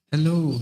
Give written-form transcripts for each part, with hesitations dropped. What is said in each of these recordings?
Hello.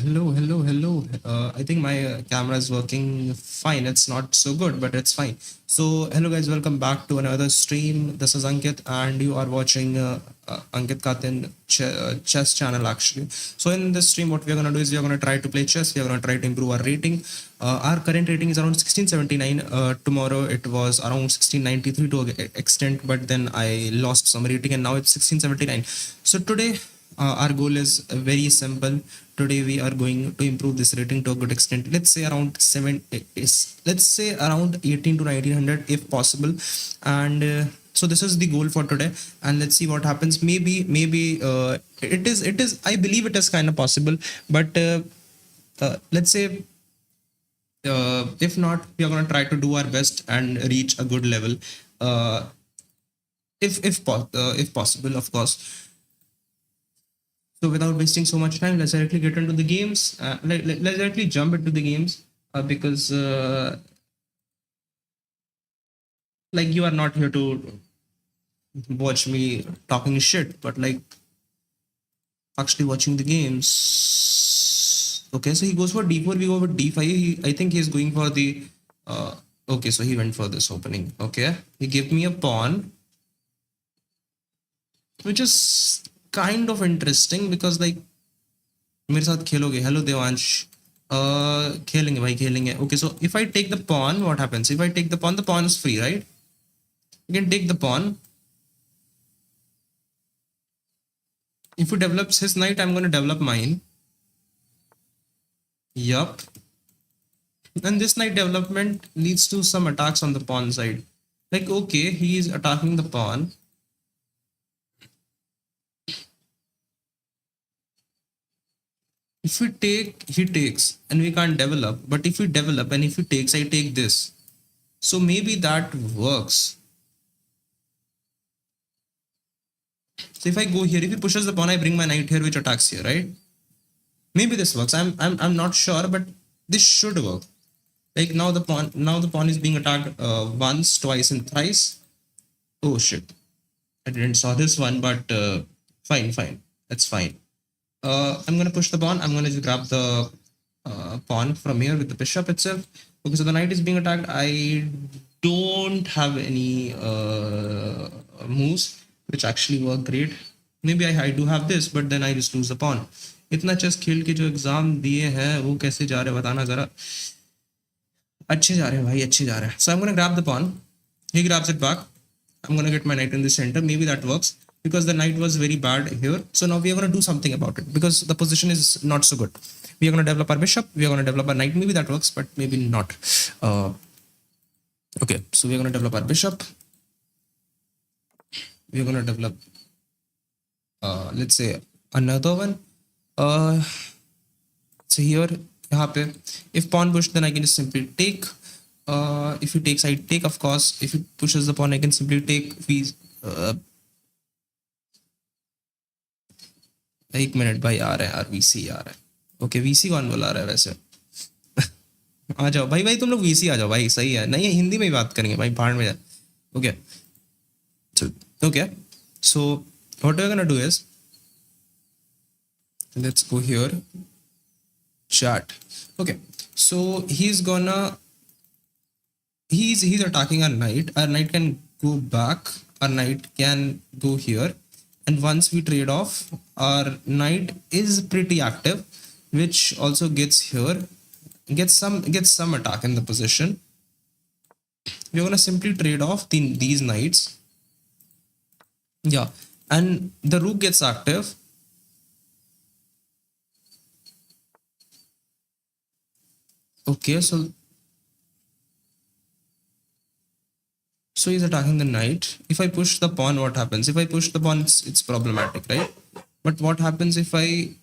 I think my camera is working fine. It's not so good, but it's fine. So, hello guys, welcome back to another stream. This is Ankit, and you are watching Ankit Katyan chess channel actually. So, in this stream, what we are gonna do is we are gonna try to play chess. We are gonna try to improve our rating. Our current rating is around 1679. Tomorrow it was around 1693 to an extent, but then I lost some rating, and now it's 1679. So today our goal is very simple. Today we are going to improve this rating to a good extent. Let's say around let's say around 18 to 1900 if possible. And so this is the goal for today, and let's see what happens. Maybe it is I believe it is kind of possible, but let's say if not, we are going to try to do our best and reach a good level, uh, if possible, of course. So without wasting so much time, let's directly get into the games. Let's directly jump into the games, because like you are not here to watch me talking shit, but like actually watching the games. Okay, so he goes for d4. We go with d5. I think he's going for the. Okay, so he went for this opening. Okay, he gave me a pawn, which is kind of interesting because like मेरे साथ खेलोगे hello Devansh खेलेंगे भाई खेलेंगे okay so if I take the pawn what happens if I take the pawn is free right you can take the pawn if he develops his knight I'm going to develop mine yup and this knight development leads to some attacks on the pawn side like okay he is attacking the pawn if we take he takes and we can't develop but if we develop and if he takes I take this so maybe that works. So if I go here, if he pushes the pawn, I bring my knight here, which attacks here, right? Maybe this works. I'm not sure, but this should work. Like now the pawn is being attacked once, twice, and thrice. Oh shit! I didn't saw this one, but fine, that's fine. I'm gonna push the pawn. I'm gonna just grab the pawn from here with the bishop itself. Okay, so the knight is being attacked. I don't have any moves which actually work great. Maybe I do have this, but then I just lose the pawn. इतना chess खेल के जो exam दिए हैं वो कैसे जा रहे हैं बताना जरा. अच्छे जा रहे हैं भाई अच्छे जा रहे हैं. So I'm gonna grab the pawn. He grabs it back. I'm gonna get my knight in the center. Maybe that works because the knight was very bad here. So now we are gonna do something about it because the position is not so good. We are gonna develop our bishop. We are gonna develop our knight. Maybe that works, but maybe not. Okay, so we are gonna develop our bishop. We are gonna develop, let's say another one. So here, यहाँ पे, if pawn push, then I can just simply take. If he takes, I take, of course. If he pushes the pawn, I can simply take. एक minute भाई आ रहा है यार VC आ रहा है. Okay VC कौन बुला रहा है वैसे. आ जाओ भाई तुम लोग वीसी आ जाओ भाई सही है नहीं हिंदी में ही बात करेंगे भाई भाड़ में. Okay so what we're gonna do is let's go here chat. Okay, so he's attacking our knight. Our knight can go back, our knight can go here, and once we trade off our knight is pretty active, which also gets here, gets some attack in the position. We're gonna simply trade off these knights. Yeah, and the rook gets active. Okay, so he's attacking the knight. If I push the pawn, what happens? If I push the pawn, it's problematic, right? But what happens if I...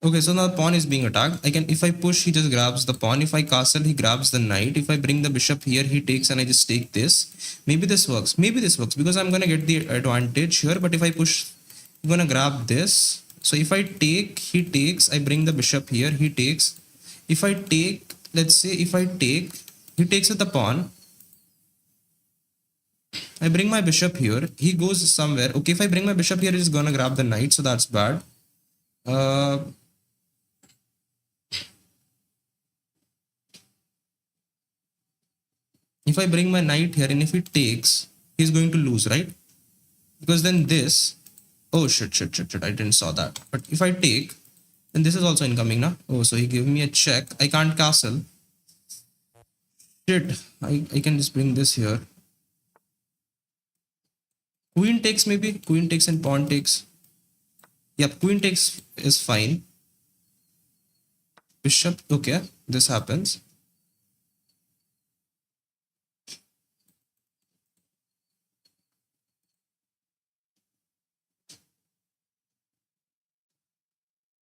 Okay, so now the pawn is being attacked. If I push, he just grabs the pawn. If I castle, he grabs the knight. If I bring the bishop here, he takes and I just take this. Maybe this works. Maybe this works because I'm gonna get the advantage here. But if I push, I'm gonna grab this. So if I take, he takes. I bring the bishop here, he takes. If I take, let's say if I take, he takes with the pawn. I bring my bishop here. He goes somewhere. Okay, if I bring my bishop here, he's gonna grab the knight, so that's bad. Uh, if I bring my knight here and if he takes, he's going to lose, right? Because then this, oh shit, I didn't saw that. But if I take, then this is also incoming, na? Oh, so he gave me a check. I can't castle. Shit, I can just bring this here. Queen takes maybe. Queen takes and pawn takes. Yep, queen takes is fine. Bishop, okay, this happens.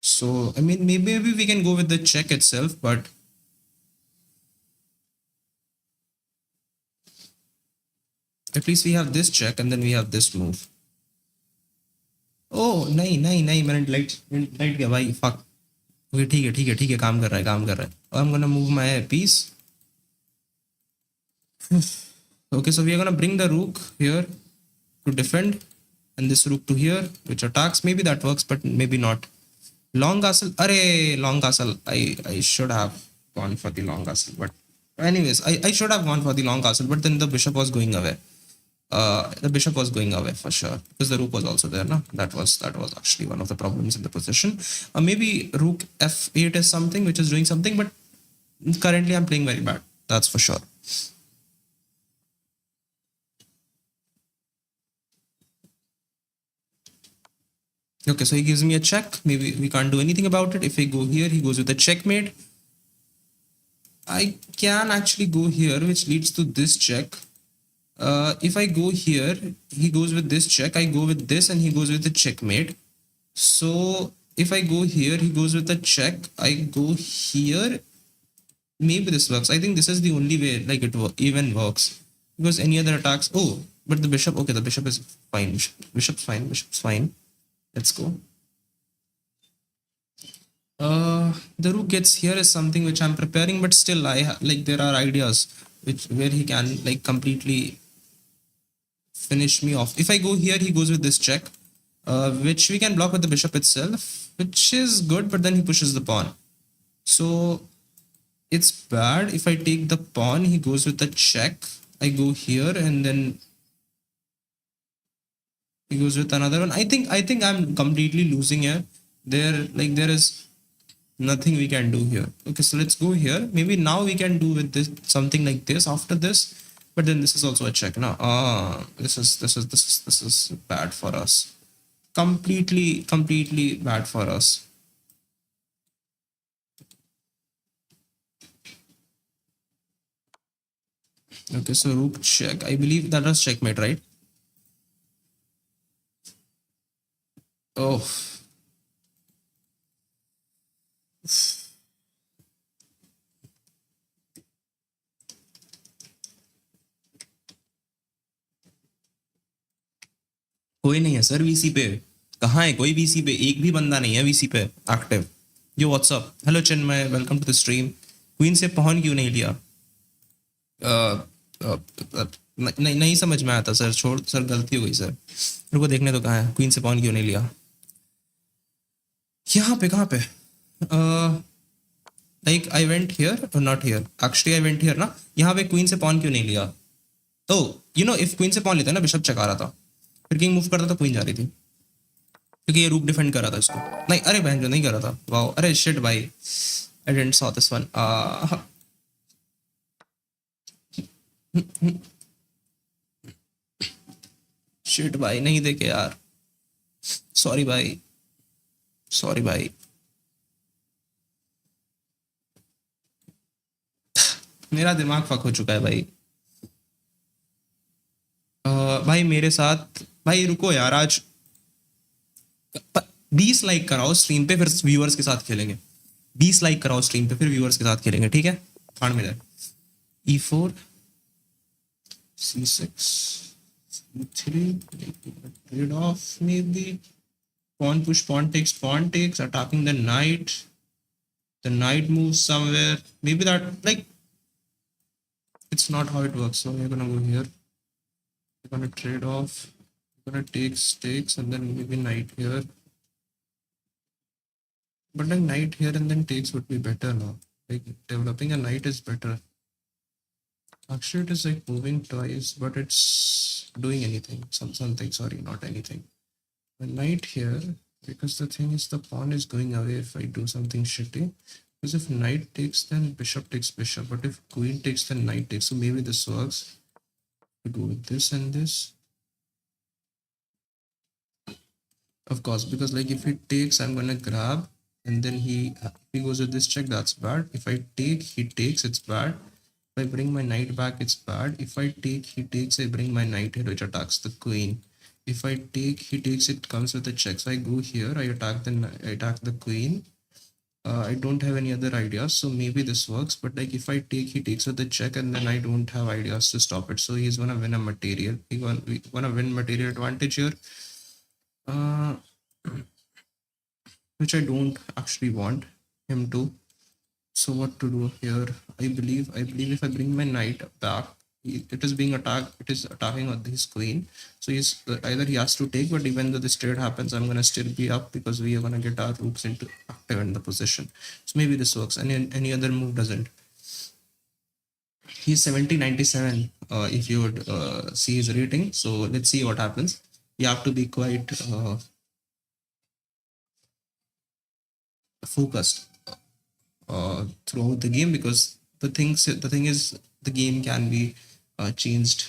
So, I mean, maybe we can go with the check itself, but at least we have this check and then we have this move. Oh, नहीं मैंने light किया भाई, fuck. Okay, ठीक है, काम कर रहा है. I'm gonna move my piece. Okay, so we are gonna bring the rook here to defend, and this rook to here, which attacks. Maybe that works, but maybe not. Long castle. Array, long castle. I should have gone for the long castle, but anyways, I should have gone for the long castle, but then the bishop was going away. The bishop was going away for sure because the rook was also there. No, that was actually one of the problems in the position. Maybe rook f8 is something which is doing something, but currently I'm playing very bad. That's for sure. Okay, so he gives me a check. Maybe we can't do anything about it. If I go here, he goes with a checkmate. I can actually go here, which leads to this check. If I go here, he goes with this check. I go with this, and he goes with the checkmate. So if I go here, he goes with a check. I go here. Maybe this works. I think this is the only way, like it even works, because any other attacks. Oh, but the bishop. Okay, the bishop is fine. Bishop's fine. Bishop's fine. Let's go. The rook gets here is something which I'm preparing, but still like there are ideas which where he can like completely finish me off. If I go here, he goes with this check, which we can block with the bishop itself, which is good, but then he pushes the pawn. So it's bad. If I take the pawn, he goes with the check. I go here and then he goes with another one. I think I'm completely losing here. There is nothing we can do here. Okay, so let's go here. Maybe now we can do with this something like this after this, but then this is also a check now. This is bad for us. Completely bad for us. Okay, so rook check. I believe that was checkmate, right? Oh, कोई नहीं है sir VC पे. कहाँ है कोई VC पे? एक भी बंदा नहीं है वीसी पे active. Yo WhatsApp. Hello Chinmay, welcome to the stream. Queen से पॉन क्यों नहीं लिया? नहीं समझ में आता सर. छोड़ सर, गलती हो गई सर. रुको देखने तो कहाँ है. क्वीन से पॉन क्यों नहीं लिया? यहाँ पे कहाँ पे? लाइक आई वेंट हियर और not here. Actually I went here ना. यहाँ पे क्वीन से पॉन क्यों नहीं लिया? तो यू नो इफ क्वीन से पॉन लेता ना, बिशप चका रहा था, फिर किंग मूव करता तो क्वीन जा रही थी, क्योंकि ये रूक डिफेंड कर रहा था इसको. नहीं, अरे बहन जो नहीं कर रहा था. वाओ, अरे शिट भाई, I didn't saw this one. Shit भाई, नहीं देखे यार. सॉरी भाई, सॉरी भाई. मेरा दिमाग फक हो चुका है भाई. भाई मेरे साथ, भाई रुको यार. आज 20 लाइक कराओ स्ट्रीम पे, फिर व्यूअर्स के साथ खेलेंगे. 20 लाइक कराओ स्ट्रीम पे, फिर व्यूअर्स के साथ खेलेंगे, ठीक है? फाड़ में जाए. E4 C6 C3 trade off maybe. Pawn push, pawn takes, attacking the knight. The knight moves somewhere. Maybe that, like, it's not how it works. So we're gonna go here. We're gonna trade off. We're gonna take stakes and then maybe knight here. But like knight here and then takes would be better now. Like developing a knight is better. Actually, it is like moving twice, but it's doing anything. Something. Sorry, not anything. A knight here, because the thing is the pawn is going away if I do something shitty. Because if knight takes, then bishop takes bishop. But if queen takes, then knight takes. So maybe this works. We go with this and this. Of course, because like if he takes, I'm gonna grab, and then he goes with this check. That's bad. If I take, he takes. It's bad. If I bring my knight back, it's bad. If I take, he takes. I bring my knight here, which attacks the queen. If I take, he takes. It comes with a check. So I go here. I attack the queen. I don't have any other ideas, so maybe this works. But like if I take, he takes with the check, and then I don't have ideas to stop it. So he's gonna win a material. We gonna win material advantage here. Uh, which I don't actually want him to. So what to do here? I believe if I bring my knight back, it is being attacked. It is attacking on his queen. So he's either he has to take, but even though this trade happens, I'm gonna still be up because we are gonna get our rooks into active in the position. So maybe this works. Any other move doesn't. He's 7097. If you would see his rating. So let's see what happens. You have to be quite focused throughout the game because the thing is the game can be changed.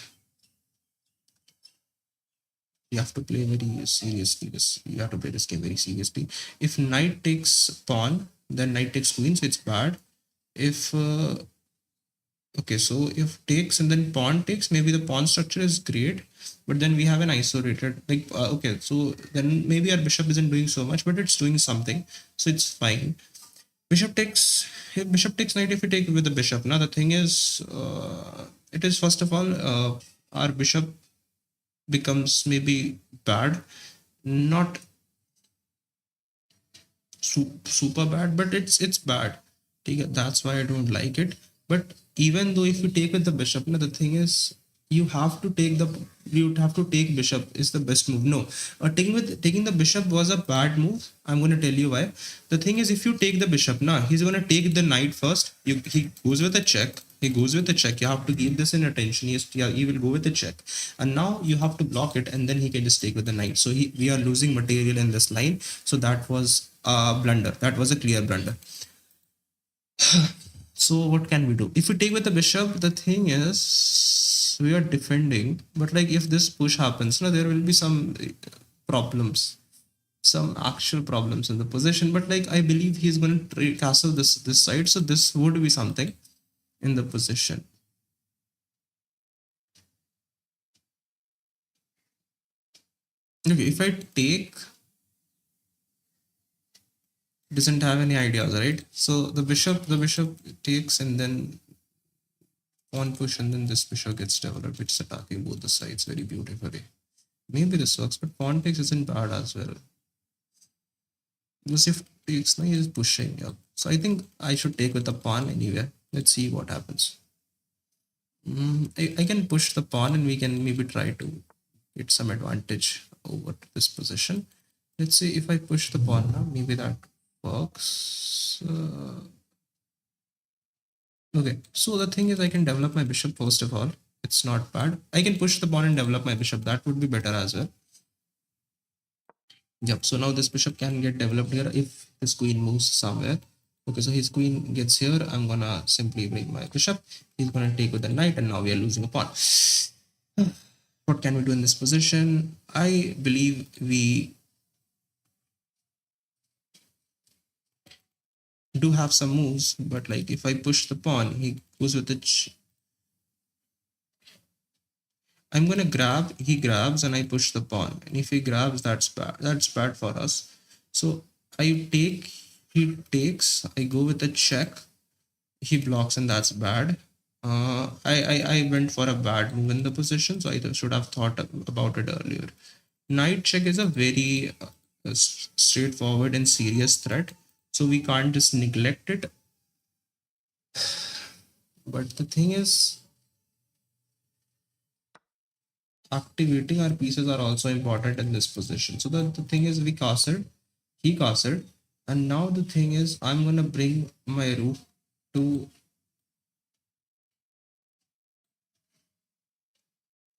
You have to play very seriously. This you have to play this game very seriously. If knight takes pawn, then knight takes queen, so it's bad. If okay, so if takes and then pawn takes, maybe the pawn structure is great, but then we have an isolated like okay, so then maybe our bishop isn't doing so much, but it's doing something, so it's fine. Bishop takes if bishop takes knight if we take with the bishop. Now the thing is, it is first of all our bishop becomes maybe bad, not super bad, but it's bad. That's why I don't like it. But even though if you take with the bishop, now the thing is you have to take bishop is the best move. No, taking the bishop was a bad move. I'm going to tell you why. The thing is, if you take the bishop, now he's going to take the knight first. He goes with a check. He goes with the check. You have to give this in attention. Yeah, he will go with the check, and now you have to block it, and then he can just take with the knight. So we are losing material in this line. So that was a blunder. That was a clear blunder. So what can we do? If we take with the bishop, the thing is we are defending, but like if this push happens, now there will be some problems, some actual problems in the position. But like I believe he's going to castle this side, so this would be something in the position. Okay, if I take, doesn't have any ideas, right? So the bishop takes and then pawn push and then this bishop gets developed, which is attacking both the sides very beautifully. Maybe this works, but pawn takes isn't bad as well. Because if takes now he is pushing up. So I think I should take with the pawn anyway. Let's see what happens. I can push the pawn and we can maybe try to get some advantage over this position. Let's see if I push the pawn now, maybe that works. Okay, so the thing is I can develop my bishop first of all. It's not bad. I can push the pawn and develop my bishop. That would be better as well. Yep, so now this bishop can get developed here if his queen moves somewhere. Okay, so his queen gets here. I'm gonna simply bring my bishop. He's gonna take with the knight, and now we are losing a pawn. What can we do in this position? I believe we do have some moves, but like if I push the pawn, he goes with the I'm gonna grab, he grabs and I push the pawn. And if he grabs, that's bad. That's bad for us. So I take, he takes, I go with a check, he blocks and that's bad. I went for a bad move in the position, so I should have thought about it earlier. Knight check is a very straightforward and serious threat, so we can't just neglect it. But the thing is, activating our pieces are also important in this position. So the thing is, we castled, he castled, and now the thing is, I'm gonna bring my rook to.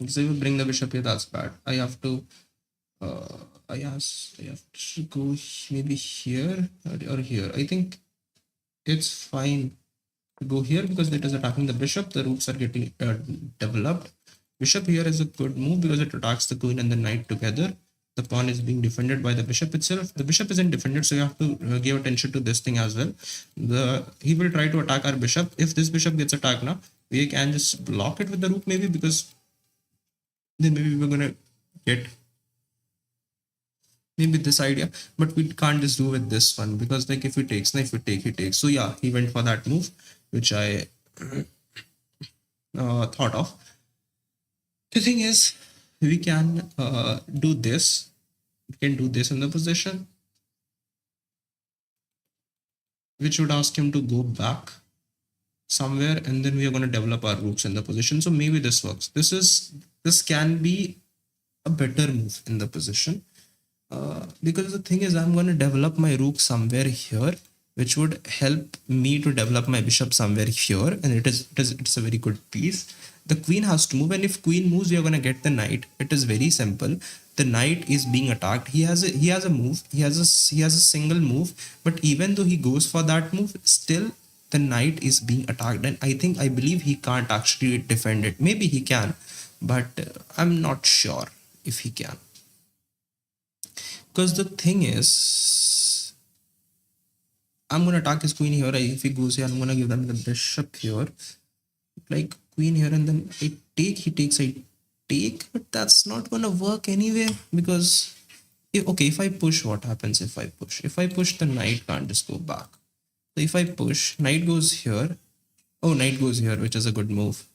So if we bring the bishop here, that's bad. I have to. I have to go maybe here or here. I think it's fine to go here because it is attacking the bishop. The rooks are getting developed. Bishop here is a good move because it attacks the queen and the knight together. The pawn is being defended by the bishop itself. The bishop isn't defended, so you have to give attention to this thing as well. He will try to attack our bishop. If this bishop gets attacked now, we can just block it with the rook maybe, because then maybe we're gonna get maybe this idea, but we can't just do with this one because like if he takes, now if we take, he takes. So yeah, he went for that move, which I thought of. The thing is, we can do this. We can do this in the position, which would ask him to go back somewhere, and then we are going to develop our rooks in the position. So maybe this works. This can be a better move in the position. Because the thing is, I'm going to develop my rook somewhere here, which would help me to develop my bishop somewhere here, and it's a very good piece. The queen has to move, and if queen moves, we are going to get the knight. It is very simple. The knight is being attacked. He has a move. He has a single move, but even though he goes for that move, still the knight is being attacked, and I believe he can't actually defend it. Maybe he can, but I'm not sure if he can. Because the thing is, I'm gonna attack his queen here. If he goes here, I'm gonna give them the bishop here, like queen here, and then I take, he takes, I take, but that's not gonna work anyway because okay, if I push, what happens if I push? If I push, the knight can't just go back. So if I push, knight goes here. Oh, knight goes here, which is a good move.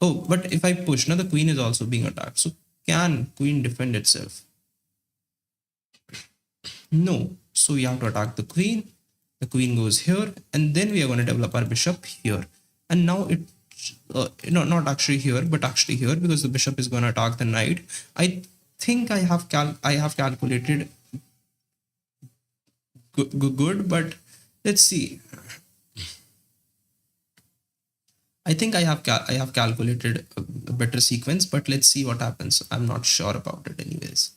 Oh, but if I push, now the queen is also being attacked. So can queen defend itself? No. So we have to attack the queen. The queen goes here, and then we are going to develop our bishop here. And now it, not actually here, but actually here, because the bishop is going to attack the knight. I think I have calculated good, but let's see. I think I have calculated a better sequence, but let's see what happens. I'm not sure about it, anyways.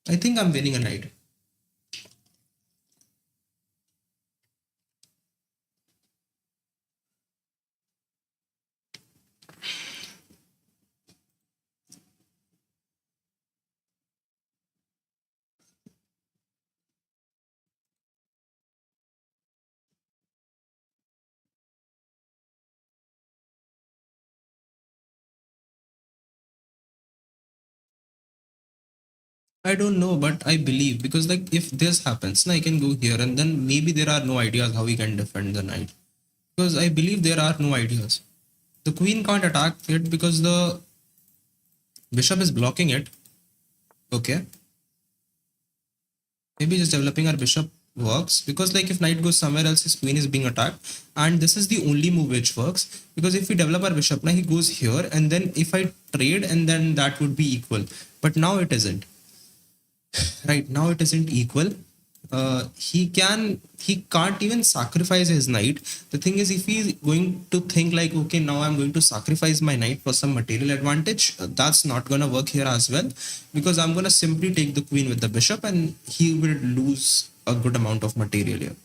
I think I'm winning a knight. I don't know, but I believe because like if this happens, now I can go here, and then maybe there are no ideas how we can defend the knight. Because I believe there are no ideas. The queen can't attack it because the bishop is blocking it. Okay. Maybe just developing our bishop works because like if knight goes somewhere else, his queen is being attacked, and this is the only move which works because if we develop our bishop, now he goes here, and then if I trade, and then that would be equal, but now it isn't. Right now it isn't equal. He can't even sacrifice his knight. The thing is, if he's going to think like, okay, now I'm going to sacrifice my knight for some material advantage, that's not gonna work here as well, because I'm gonna simply take the queen with the bishop, and he will lose a good amount of material here.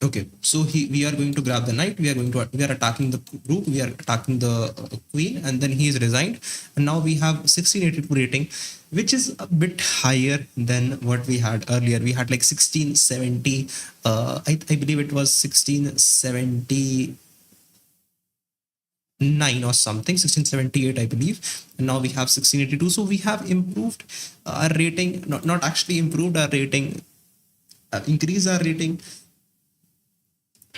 Okay, so we are going to grab the knight. We are attacking the rook. We are attacking the queen, and then he is resigned. And now we have 1682 rating, which is a bit higher than what we had earlier. We had like 1670. I believe it was 1679 or something, 1678, I believe. And now we have 1682. So we have improved our rating. Not actually improved our rating. Increased our rating.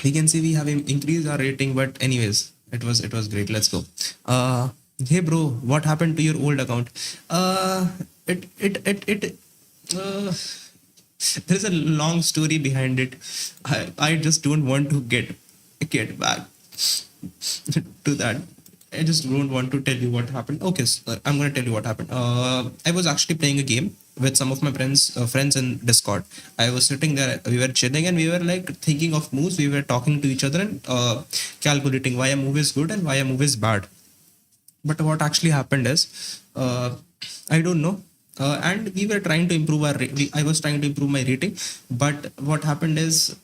We can see we have increased our rating, but anyways, it was great. Let's go. Hey bro, what happened to your old account? It uh There's a long story behind it. I just don't want to get back to that. I just don't want to tell you what happened. Okay, so I'm gonna tell you what happened. I was actually playing a game with some of my friends in Discord. I was sitting there, we were chilling, and we were like thinking of moves. We were talking to each other and calculating why a move is good and why a move is bad. But what actually happened is, I don't know. And we were trying to improve I was trying to improve my rating, but what happened is,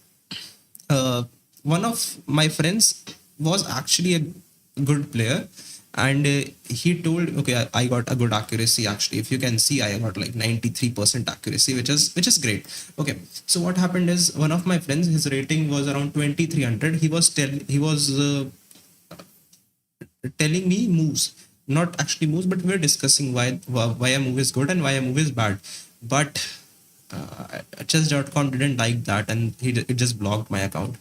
one of my friends was actually a good player, and he told, okay, I got a good accuracy. Actually, if you can see, I got like 93% accuracy, which is great. Okay, so what happened is, one of my friends, his rating was around 2300. He was telling me moves, not actually moves, but we were discussing why a move is good and why a move is bad. But chess.com didn't like that, and it just blocked my account.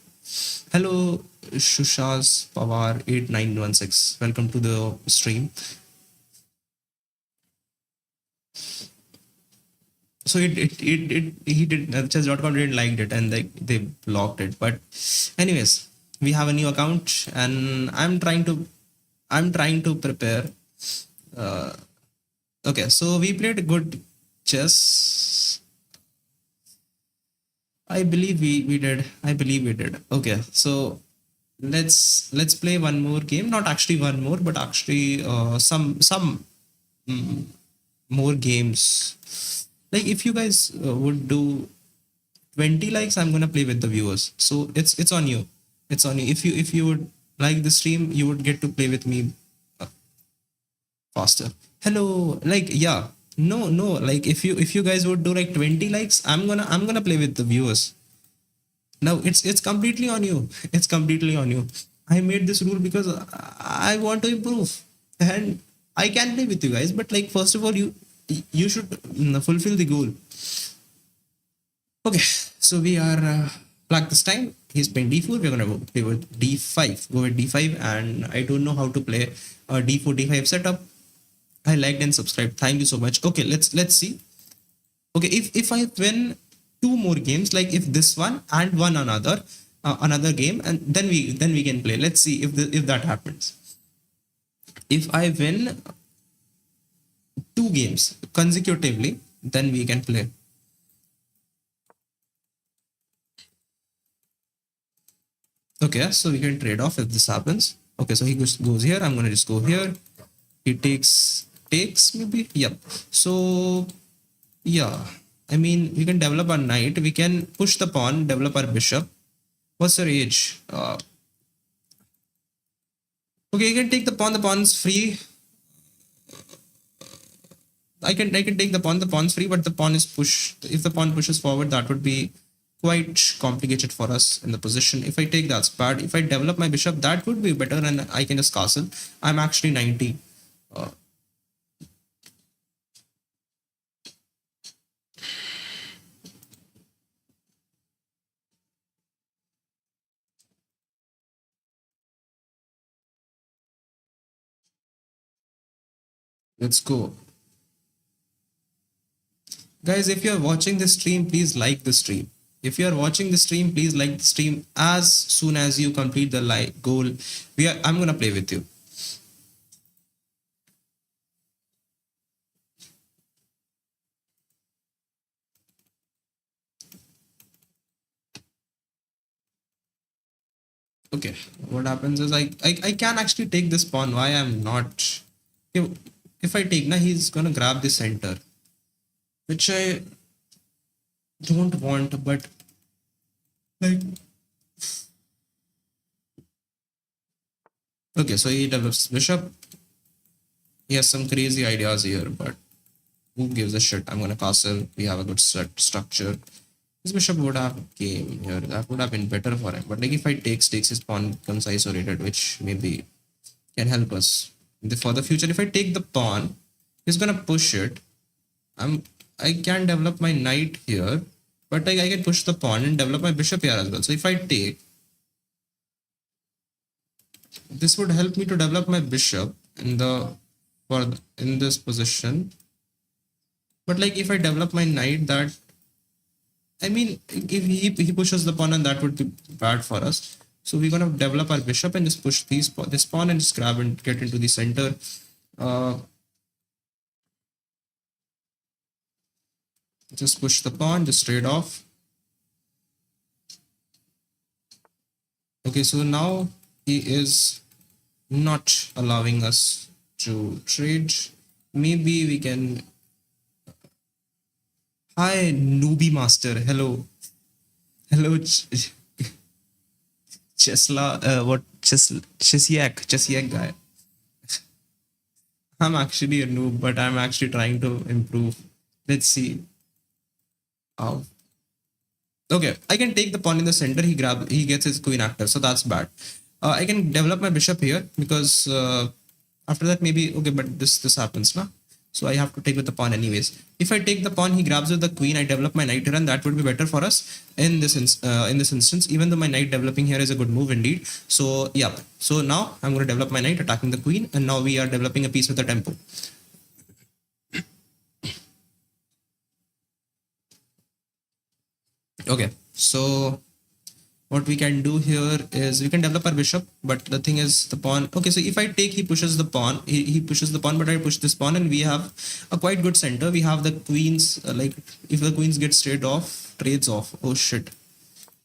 Hello, Shushas Pawar 8916. Welcome to the stream. So it he did chess.com didn't like it, and they blocked it. But anyways, we have a new account, and I'm trying to prepare. Uh, okay, so we played good chess. I believe we did. I believe we did. Okay, so let's play one more game. Not actually one more, but actually some mm, more games. Like, if you guys would do 20 likes, I'm gonna play with the viewers. So it's on you. It's on you. If you would like the stream, you would get to play with me uh, faster. Hello, like, yeah. No, no, like, if you guys would do like 20 likes, I'm gonna play with the viewers. Now it's completely on you. It's completely on you. I made this rule because I want to improve, and I can play with you guys. But like, first of all, you should fulfill the goal. Okay, so we are black this time. He's playing d4. We're gonna play with d5. Go with d5, and I don't know how to play a d4 d5 setup. I liked and subscribed. Thank you so much. Okay, let's see. Okay, if I win two more games, like if this one and one another game, and then we can play. Let's see if that happens. If I win two games consecutively, then we can play. Okay, so we can trade off if this happens. Okay, so he goes here. I'm gonna just go here. He takes maybe. Yep. So yeah, I mean, we can develop our knight. We can push the pawn, develop our bishop. What's your age? Okay, you can take the pawn. The pawn's free. I can take the pawn. The pawn's free, but the pawn is pushed. If the pawn pushes forward, that would be quite complicated for us in the position. If I take, that's bad. If I develop my bishop, that would be better, and I can just castle. I'm actually 90. Uh, let's go. Guys, if you're watching the stream, please like the stream. If you're watching the stream, please like the stream as soon as you complete the like goal. I'm gonna play with you. Okay, what happens is, I can actually take this pawn. Why I'm not? If I take, now he's gonna grab the center, which I don't want, but like, okay, so he develops bishop. He has some crazy ideas here, but who gives a shit? I'm gonna castle. We have a good structure. This bishop would have came here. That would have been better for him. But like, if I takes his pawn becomes isolated, which maybe can help us for the future. If I take the pawn, he's gonna push it. I can develop my knight here, but I can push the pawn and develop my bishop here as well. So if I take, this would help me to develop my bishop in this position. But like, if I develop my knight, that I mean, if he pushes the pawn, and that would be bad for us. So we're gonna develop our bishop and just push this pawn and just grab and get into the center. Uh, just push the pawn, just trade off. Okay, so now he is not allowing us to trade. Maybe we can. Hi, newbie master. Hello, hello, Chesla. What Chesiak guy. I'm actually a noob, but I'm actually trying to improve. Let's see. Oh, okay. I can take the pawn in the center. He gets his queen active, so that's bad. I can develop my bishop here because after that maybe okay, but this happens, na? So I have to take with the pawn anyways. If I take the pawn, he grabs with the queen. I develop my knight here, and that would be better for us in this instance. Even though my knight developing here is a good move indeed. So yeah. So now I'm going to develop my knight attacking the queen, and now we are developing a piece with the tempo. Okay, so what we can do here is we can develop our bishop, but the thing is the pawn. Okay, so if I take, he pushes the pawn. He pushes the pawn, but I push this pawn, and we have a quite good center. We have the queens. Like if the queens get straight off, trades off. Oh shit!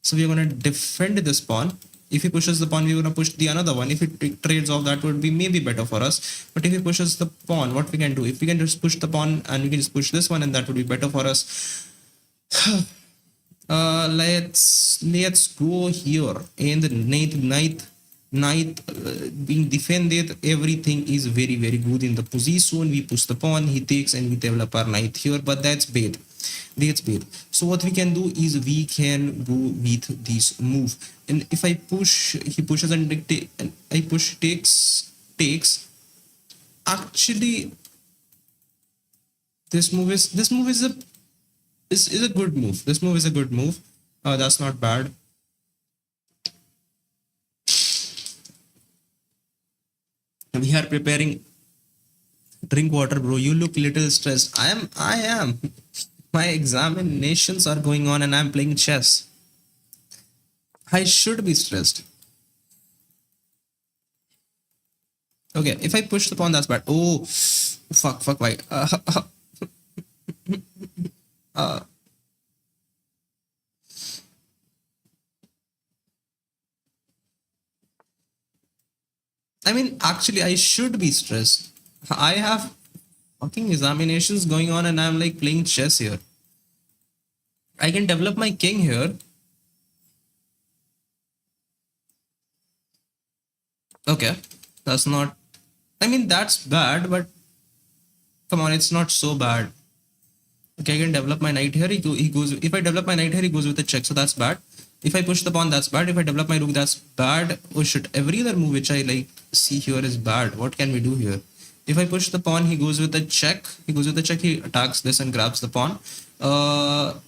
So we're gonna defend this pawn. If he pushes the pawn, we're gonna push the another one. If it trades off, that would be maybe better for us. But if he pushes the pawn, what we can do? If we can just push the pawn and we can just push this one, and that would be better for us. Let's go here and the knight being defended. Everything is very very good in the position. We push the pawn, he takes, and we develop our knight here. But that's bad. That's bad. So what we can do is we can go with this move. And if I push, he pushes, and I push, takes. Actually, this move is a good move. This move is a good move. That's not bad. We are preparing. Drink water, bro. You look little stressed. I am. My examinations are going on and I'm playing chess. I should be stressed. Okay, if I push the pawn, that's bad. Oh, fuck, why? Uh, I mean, actually, I should be stressed. I have fucking examinations going on and I'm like playing chess here. I can develop my king here. Okay, that's not. I mean, that's bad, but come on, it's not so bad. Okay, I can develop my knight here. He goes. If I develop my knight here, he goes with a check. So that's bad. If I push the pawn, that's bad. If I develop my rook, that's bad. Oh shit! Every other move which I like see here is bad. What can we do here? If I push the pawn, he goes with a check. He goes with a check. He attacks this and grabs the pawn.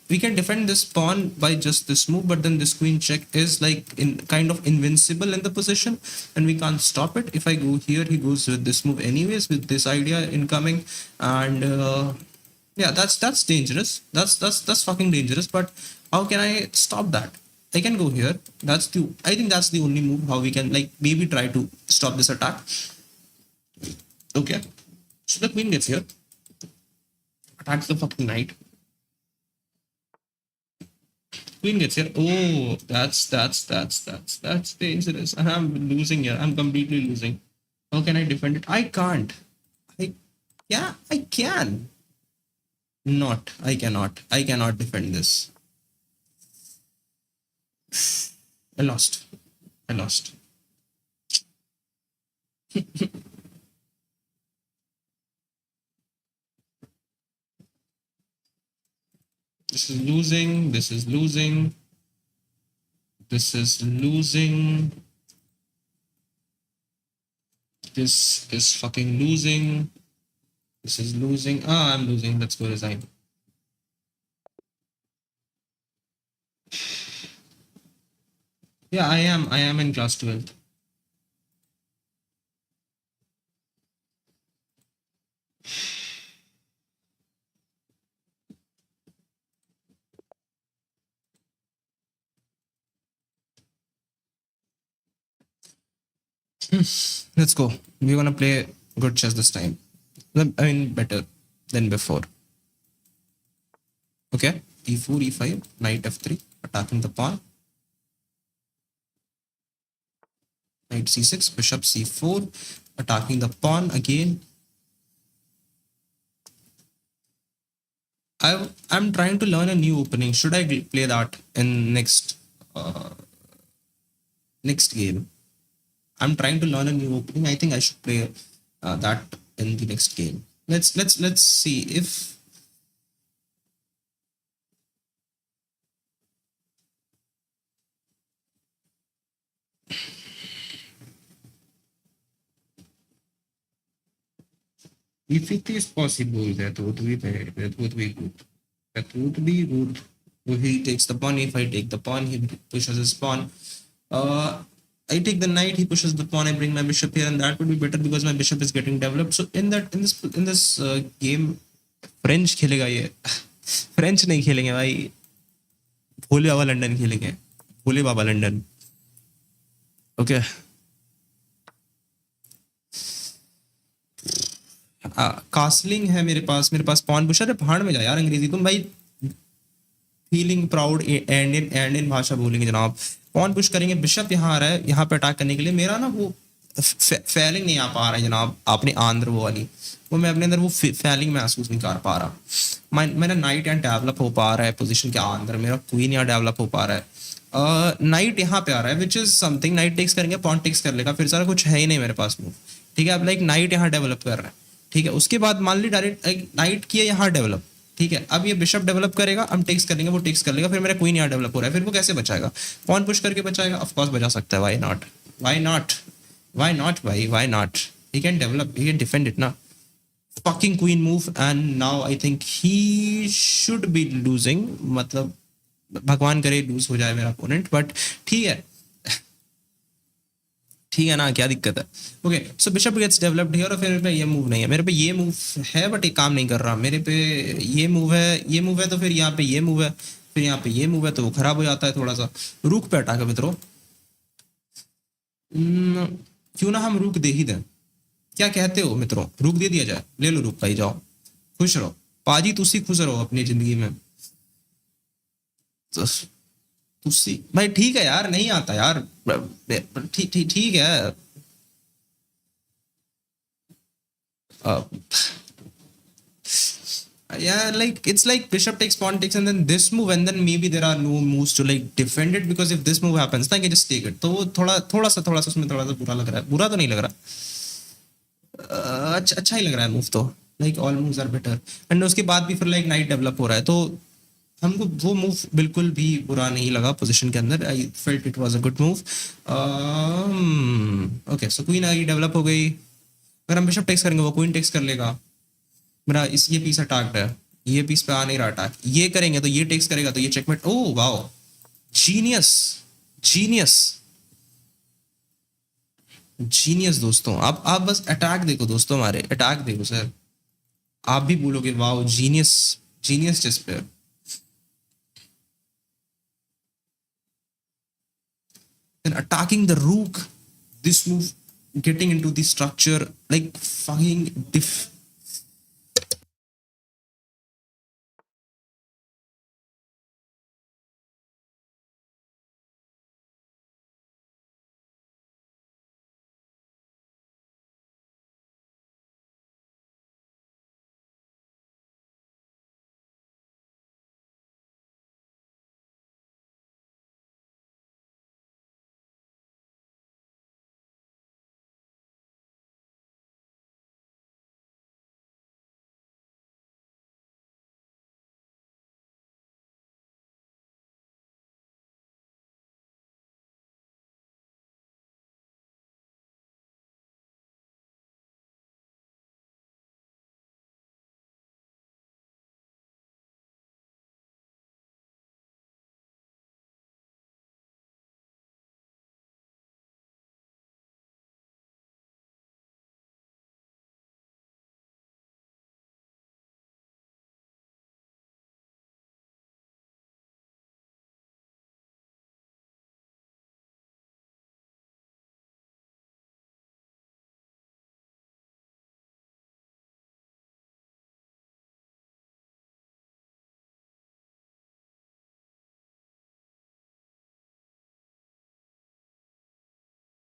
We can defend this pawn by just this move, but then this queen check is like in kind of invincible in the position, and we can't stop it. If I go here, he goes with this move anyways with this idea incoming, and yeah, that's dangerous. That's fucking dangerous. But how can I stop that? I can go here. I think that's the only move how we can like maybe try to stop this attack. Okay. So the queen gets here, attacks the fucking knight. Queen gets here. Oh, that's dangerous. And I'm losing here. I'm completely losing. How can I defend it? I can't. I yeah, I can. Not. I cannot. I cannot defend this. I lost. I lost. This is losing. This is losing. This is losing. This is fucking losing. This is losing. Ah, I'm losing. Let's go resign. Yeah, I am. I am in class 12th. Let's go. We're gonna play good chess this time. I mean, better than before. Okay. E4, E5, knight F3, attacking the pawn. Knight C6, bishop C4, attacking the pawn again. I'm trying to learn a new opening. Should I play that in next game? I'm trying to learn a new opening. I think I should play that in the next game. Let's see if it is possible. That would be good. That would be good. If he takes the pawn, if I take the pawn, he pushes his pawn. Uh, I take the knight, he pushes the pawn, I bring my bishop here, and that would be better because my bishop is getting developed. So in this game, French खेलेगा ये French नहीं खेलेंगे भाई भोले बाबा London खेलेंगे भोले बाबा London okay कास्लिंग है मेरे पास pawn pusher है भाड़ में जा यार अंग्रेजी तुम भाई फीलिंग प्राउड एंड इन भाषा बोलेंगे जनाब पॉन पुश करेंगे बिशप यहाँ आ रहा है यहाँ पे अटैक करने के लिए मेरा ना वो फैलिंग नहीं आ पा रहा है जनाब आपने आंध्र वो वाली वो मैं अपने अंदर वो फैलिंग महसूस नहीं कर पा रहा मेरा नाइट यहाँ डेवलप हो पा रहा है पोजीशन के अंदर मेरा क्वीन यहाँ डेवलप हो पा रहा है नाइट यहाँ पे आ रहा है which is something knight takes करेंगे पॉन टेक्स कर लेगा फिर सारा कुछ है ही नहीं मेरे पास मूव ठीक है अब लाइक नाइट यहाँ डेवलप कर रहा है ठीक है उसके बाद मान ली डायरेक्ट नाइट किया यहाँ डेवलप ठीक है अब ये बिशप डेवलप करेगा हम टेक्स कर लेंगे वो टेक्स कर लेगा फिर मेरा क्वीन यहाँ डेवलप हो रहा है फिर वो कैसे बचाएगा पॉन पुश करके बचाएगा ऑफ कोर्स बचा सकता है why not why not why not भाई why not he can develop he can defend it ना fucking queen move and now I think he should be losing मतलब भगवान करे लूज हो जाए मेरा अपोनेंट बट ठीक है ठीक है ना क्या दिक्कत है okay so bishop gets developed here और फिर मेरे पे ये मूव नहीं है मेरे पे ये मूव है बट ये काम नहीं कर रहा मेरे पे ये मूव है तो फिर यहाँ पे ये मूव है फिर यहाँ पे ये मूव है तो वो खराब हो जाता है थोड़ा सा रुक पे अटैक है मित्रों क्यों ना हम रुक दे ही दें क्या कहते हो मित्रों रुक दे दिया जाए ले लो रुक भाई जाओ खुश रहो पाजी तुसी खुश रहो अपनी जिंदगी में तो तुसी भाई ठीक है यार नहीं आता यार ठीक ठीक ठीक है uh, yeah like it's like bishop takes pawn takes and then this move and then maybe there are no moves to like defend it because if this move happens then I can just take it तो वो थोड़ा सा उसमें थोड़ा सा बुरा लग रहा है बुरा तो नहीं लग रहा अच्छा ही लग रहा है मूव तो like all moves are better and उसके बाद भी फिर लाइक नाइट डेवलप हो रहा है तो हमको वो मूव बिल्कुल भी बुरा नहीं लगा पोजीशन के अंदर I felt it was a good move okay so queen आगे डेवलप हो गई अगर हम बिशप टेक्स करेंगे वो क्वीन टेक्स कर लेगा मेरा इस ये पीस अटैक्ड है ये पीस पे आ नहीं रहा अटैक ये करेंगे तो ये टेक्स करेगा तो ये checkmate oh wow genius genius genius दोस्तों आप बस अटैक देखो दोस्तों हमारे अटैक देखो सर आप भी बोलोगे wow genius genius chess player and attacking the rook this move getting into the structure like fucking diff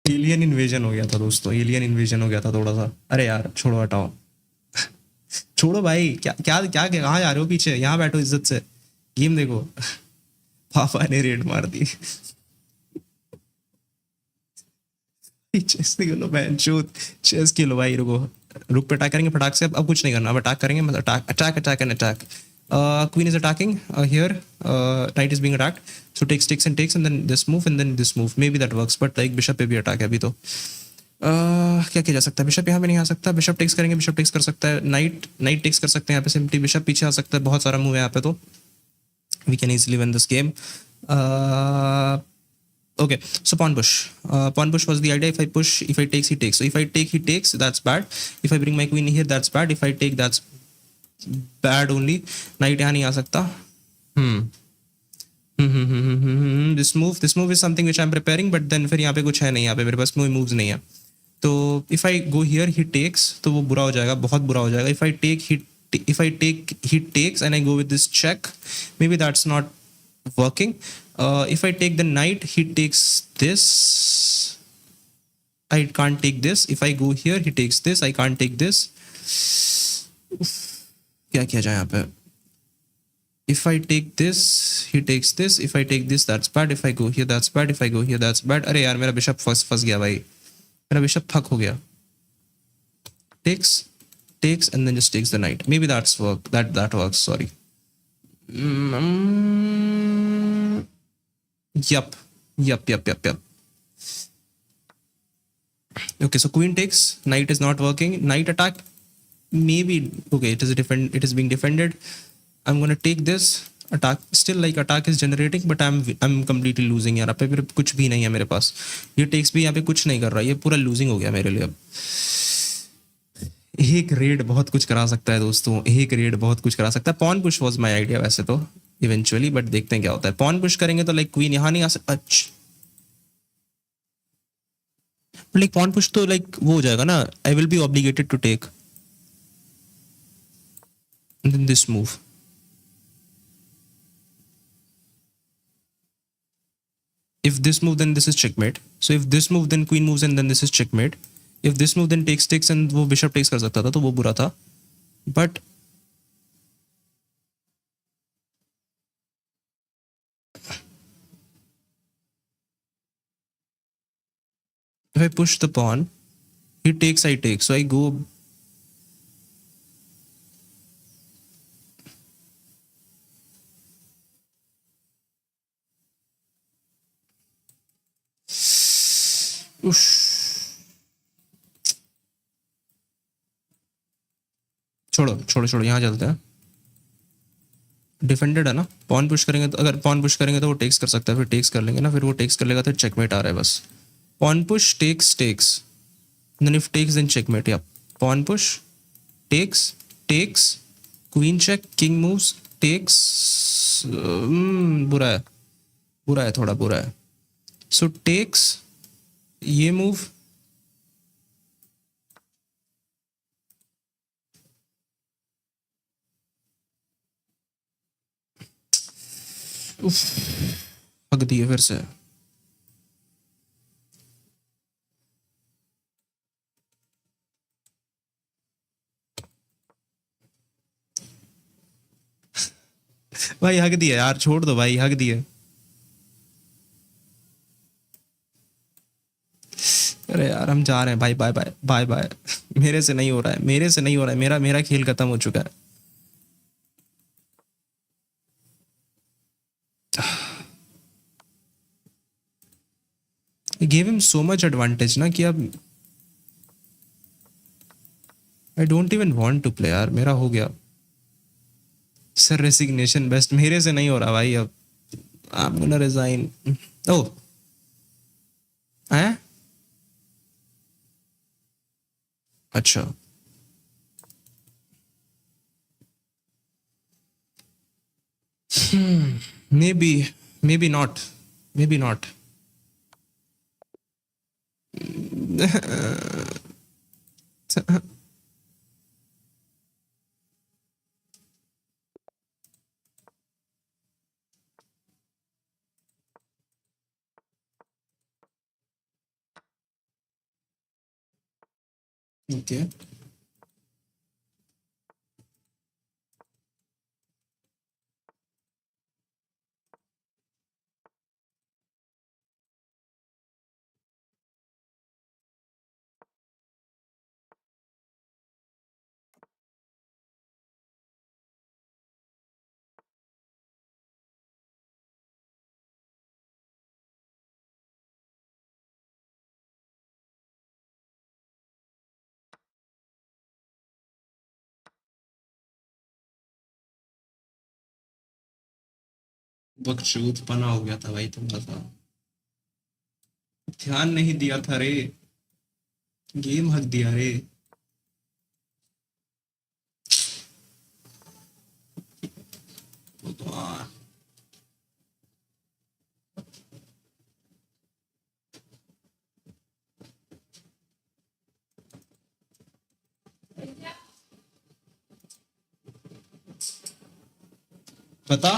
alien invasion हो गया था दोस्तों, एलियन इन्वेजन हो गया था थोड़ा सा। अरे यार छोड़ो, हटाओ। छोड़ो भाई, क्या क्या क्या कहाँ जा रहे हो? पीछे यहाँ बैठो इज्जत से, गेम देखो। पापा ने रेड मार दी। चेस खेलो बहन चोद, चेस खेलो भाई। रुको, रुक पे अटैक करेंगे फटाक से। अब कुछ नहीं करना, अब अटैक करेंगे, मतलब attack attack attack and attack. Queen is attacking here, knight is being attacked, so takes and then this move and then this move, maybe that works, but like bishop पे भी attack है अभी तो। क्या किया जा सकता है? बिशप यहाँ पे नहीं आ सकता, बिशप टेक्स करेंगे, बिशप टेक्स कर सकता है, नाइट नाइट टेक्स कर सकते हैं यहाँ पे सिंपली, बिशप पीछे आ सकता है, बहुत सारा मूव है यहाँ पे तो we can easily win this game. Uh, okay, so pawn push. Pawn push was the idea. If I push, if I takes, he takes. So if I take, he takes. That's bad. If I bring my queen here, that's bad. If I take, that's bad only. Knight यहाँ नहीं आ सकता. Hmm. This move is something which I'm preparing, but then फिर यहाँ पे कुछ है नहीं, यहाँ पे मेरे पास कोई moves नहीं है. तो if I go here he takes, तो वो बुरा हो जाएगा, बहुत बुरा हो जाएगा. If I take he takes and I go with this check, maybe that's not working. If I take the knight he takes this, I can't take this. If I go here he takes this, I can't take this. क्या किया जाए यहाँ पे? If I take this, he takes this. If I take this, that's bad. If I go here, that's bad. If I go here, that's bad. अरे यार मेरा bishop फंस गया भाई, मेरा बिशप फक हो गया. Takes and then just takes the knight. Maybe that works. Sorry. Mm, yup. Yup. Okay, so queen takes, knight is not working. Knight attack. Maybe okay. It is being defended. I'm gonna take this attack. Still like attack is generating, but I'm completely losing यार. अब पे कुछ भी नहीं है मेरे पास. ये takes भी यहाँ पे कुछ नहीं कर रहा. ये पूरा losing हो गया मेरे लिए अब. एक रेड बहुत कुछ करा सकता है दोस्तों, एक रेड बहुत कुछ करा सकता है. Pawn push was my idea वैसे तो इवेंचुअली, बट देखते हैं क्या होता है. पॉन पुश करेंगे तो लाइक क्वीन यहाँ नहीं आ सकता. अच्छा, लाइक पॉन पुश तो लाइक वो हो जाएगा ना, I will be obligated to take this move. If this move, then this is checkmate. So if this move, then queen moves and then this is checkmate. If this move, then takes and वो bishop takes कर सकता था, तो वो बुरा था. But if I push the pawn, he takes, I take. So I go. छोड़ो यहाँ चलते हैं. डिफेंडेड है ना, पॉन पुश करेंगे तो, अगर पॉन पुश करेंगे तो वो टेक्स कर सकता है, फिर टेक्स कर लेंगे ना, फिर वो टेक्स कर लेगा तो चेकमेट आ रहा है बस. Pawn push takes then if takes then checkmate. या pawn push takes queen check, king moves, takes. बुरा है थोड़ा बुरा है. सो टेक्स, ये मूव, हक दिए फिर से. भाई हक दिए यार, छोड़ दो भाई, हक दिए. अरे यार हम जा रहे हैं भाई, बाय बाय बाय बाय. मेरे से नहीं हो रहा है, मेरे से नहीं हो रहा है, मेरा मेरा खेल खत्म हो चुका है. Give him so much advantage ना कि अब I don't even want to play यार. मेरा हो गया सर, रेसिग्नेशन बेस्ट. मेरे से नहीं हो रहा भाई अब. I am gonna resign. Oh हैं, अच्छा. Maybe, maybe not, maybe not. Okay. बकचोद पना हो गया था भाई थोड़ा सा, ध्यान नहीं दिया था रे, गेम हक दिया रे। वो तो बता।